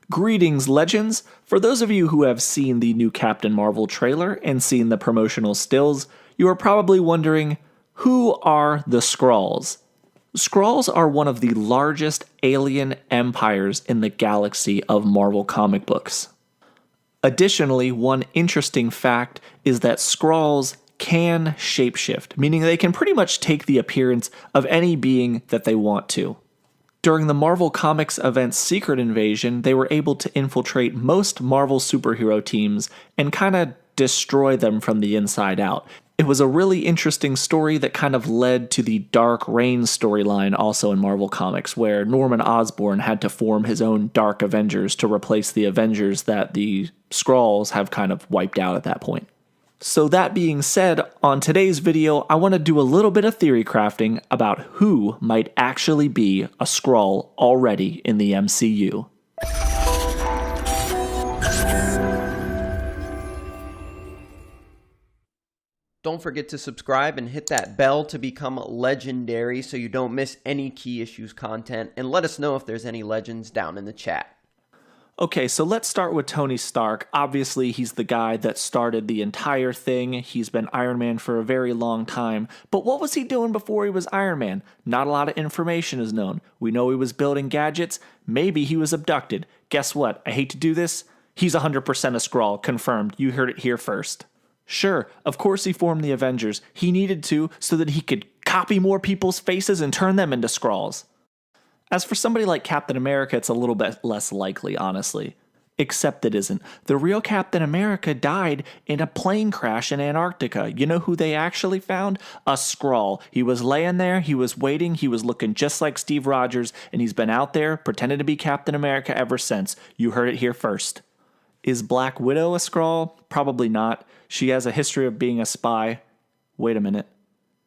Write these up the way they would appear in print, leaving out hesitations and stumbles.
Greetings, legends! For those of you who have seen the new Captain Marvel trailer and seen the promotional stills, you are probably wondering, who are the Skrulls? Skrulls are one of the largest alien empires in the galaxy of Marvel comic books. Additionally, one interesting fact is that Skrulls can shapeshift, meaning they can pretty much take the appearance of any being that they want to. During the Marvel Comics event Secret Invasion, they were able to infiltrate most Marvel superhero teams and kind of destroy them from the inside out. It was a really interesting story that kind of led to the Dark Reign storyline also in Marvel Comics, where Norman Osborn had to form his own Dark Avengers to replace the Avengers that the Skrulls have kind of wiped out at that point. So that being said, on today's video, I want to do a little bit of theory crafting about who might actually be a Skrull already in the MCU. Don't forget to subscribe and hit that bell to become legendary so you don't miss any Key Issues content, and let us know if there's any legends down in the chat. Okay, so let's start with Tony Stark. Obviously, he's the guy that started the entire thing. He's been Iron Man for a very long time. But what was he doing before he was Iron Man? Not a lot of information is known. We know he was building gadgets. Maybe he was abducted. Guess what? I hate to do this. He's 100% a Skrull. Confirmed. You heard it here first. Sure, of course he formed the Avengers. He needed to so that he could copy more people's faces and turn them into Skrulls. As for somebody like Captain America, it's a little bit less likely, honestly. Except it isn't. The real Captain America died in a plane crash in Antarctica. You know who they actually found? A Skrull. He was laying there, he was waiting, he was looking just like Steve Rogers, and he's been out there pretending to be Captain America ever since. You heard it here first. Is Black Widow a Skrull? Probably not. She has a history of being a spy. Wait a minute.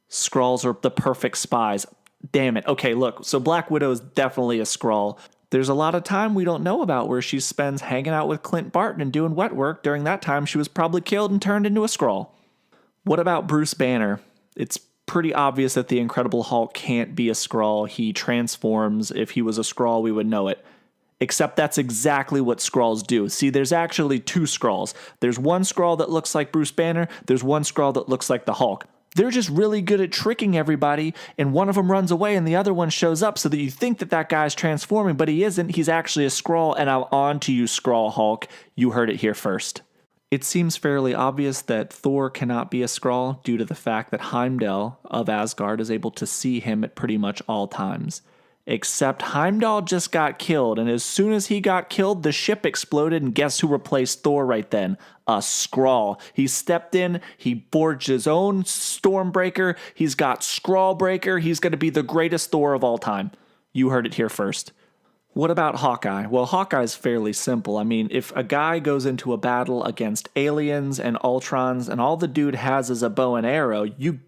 Skrulls are the perfect spies. Damn it. Okay, look, so Black Widow is definitely a Skrull. There's a lot of time we don't know about where she spends hanging out with Clint Barton and doing wet work. During that time, she was probably killed and turned into a Skrull. What about Bruce Banner? It's pretty obvious that the Incredible Hulk can't be a Skrull. He transforms. If he was a Skrull, we would know it. Except that's exactly what Skrulls do. See, there's actually two Skrulls. There's one Skrull that looks like Bruce Banner. There's one Skrull that looks like the Hulk. They're just really good at tricking everybody, and one of them runs away and the other one shows up so that you think that that guy's transforming, but he isn't. He's actually a Skrull, and I'm on to you, Skrull Hulk. You heard it here first. It seems fairly obvious that Thor cannot be a Skrull due to the fact that Heimdall of Asgard is able to see him at pretty much all times. Except Heimdall just got killed, and as soon as he got killed, the ship exploded, and guess who replaced Thor right then? A Skrull. He stepped in, he forged his own Stormbreaker, he's got Skrullbreaker, he's going to be the greatest Thor of all time. You heard it here first. What about Hawkeye? Well, Hawkeye's fairly simple. I mean, if a guy goes into a battle against aliens and Ultrons, and all the dude has is a bow and arrow, you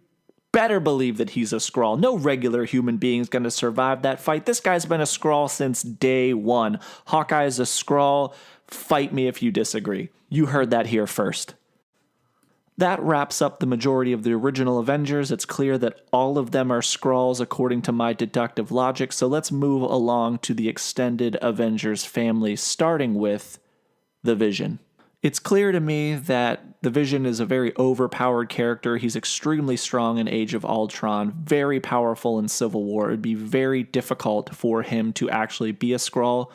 better believe that he's a Skrull. No regular human being is going to survive that fight. This guy's been a Skrull since day one. Hawkeye is a Skrull. Fight me if you disagree. You heard that here first. That wraps up the majority of the original Avengers. It's clear that all of them are Skrulls according to my deductive logic, so let's move along to the extended Avengers family, starting with the Vision. It's clear to me that the Vision is a very overpowered character. He's extremely strong in Age of Ultron, very powerful in Civil War. It would be very difficult for him to actually be a Skrull,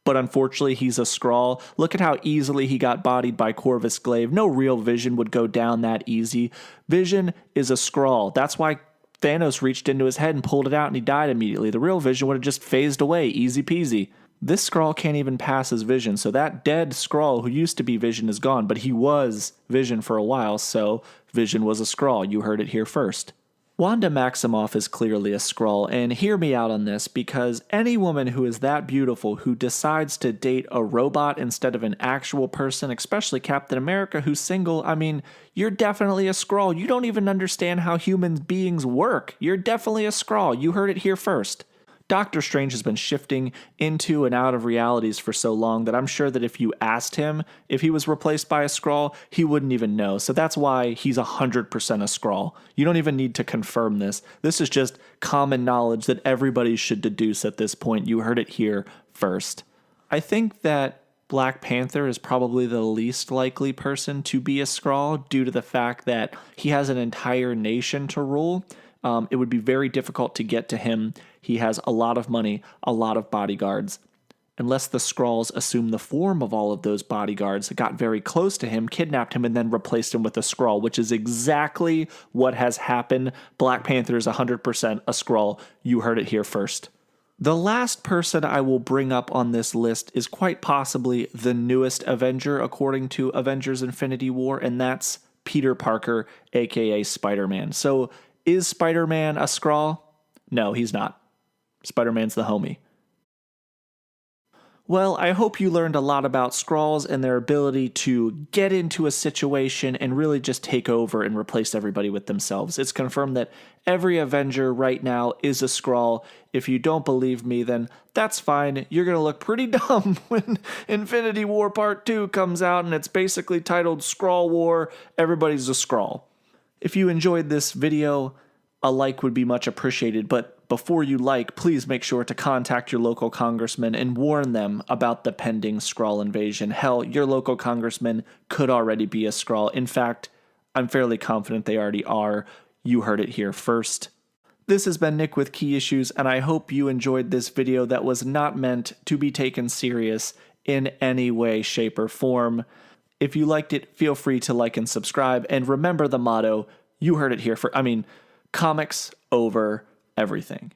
but unfortunately he's a Skrull. Look at how easily he got bodied by Corvus Glaive. No real Vision would go down that easy. Vision is a Skrull. That's why Thanos reached into his head and pulled it out and he died immediately. The real Vision would have just phased away, easy peasy. This Skrull can't even pass as Vision, so that dead Skrull who used to be Vision is gone, but he was Vision for a while, so Vision was a Skrull. You heard it here first. Wanda Maximoff is clearly a Skrull, and hear me out on this, because any woman who is that beautiful who decides to date a robot instead of an actual person, especially Captain America who's single, I mean, you're definitely a Skrull. You don't even understand how human beings work. You're definitely a Skrull. You heard it here first. Doctor Strange has been shifting into and out of realities for so long that I'm sure that if you asked him if he was replaced by a Skrull, he wouldn't even know. So that's why he's 100% a Skrull. You don't even need to confirm this. This is just common knowledge that everybody should deduce at this point. You heard it here first. I think that Black Panther is probably the least likely person to be a Skrull due to the fact that he has an entire nation to rule. It would be very difficult to get to him. He has a lot of money, a lot of bodyguards. Unless the Skrulls assume the form of all of those bodyguards, got very close to him, kidnapped him, and then replaced him with a Skrull, which is exactly what has happened. Black Panther is 100% a Skrull. You heard it here first. The last person I will bring up on this list is quite possibly the newest Avenger according to Avengers Infinity War, and that's Peter Parker, aka Spider-Man. So, is Spider-Man a Skrull? No, he's not. Spider-Man's the homie. Well, I hope you learned a lot about Skrulls and their ability to get into a situation and really just take over and replace everybody with themselves. It's confirmed that every Avenger right now is a Skrull. If you don't believe me, then that's fine. You're going to look pretty dumb when Infinity War Part 2 comes out and it's basically titled Skrull War. Everybody's a Skrull. If you enjoyed this video, a like would be much appreciated, but before you like, please make sure to contact your local congressman and warn them about the pending Skrull invasion. Hell, your local congressman could already be a Skrull. In fact, I'm fairly confident they already are. You heard it here first. This has been Nick with Key Issues, and I hope you enjoyed this video that was not meant to be taken serious in any way, shape, or form. If you liked it, feel free to like and subscribe, and remember the motto, you heard it here comics over everything.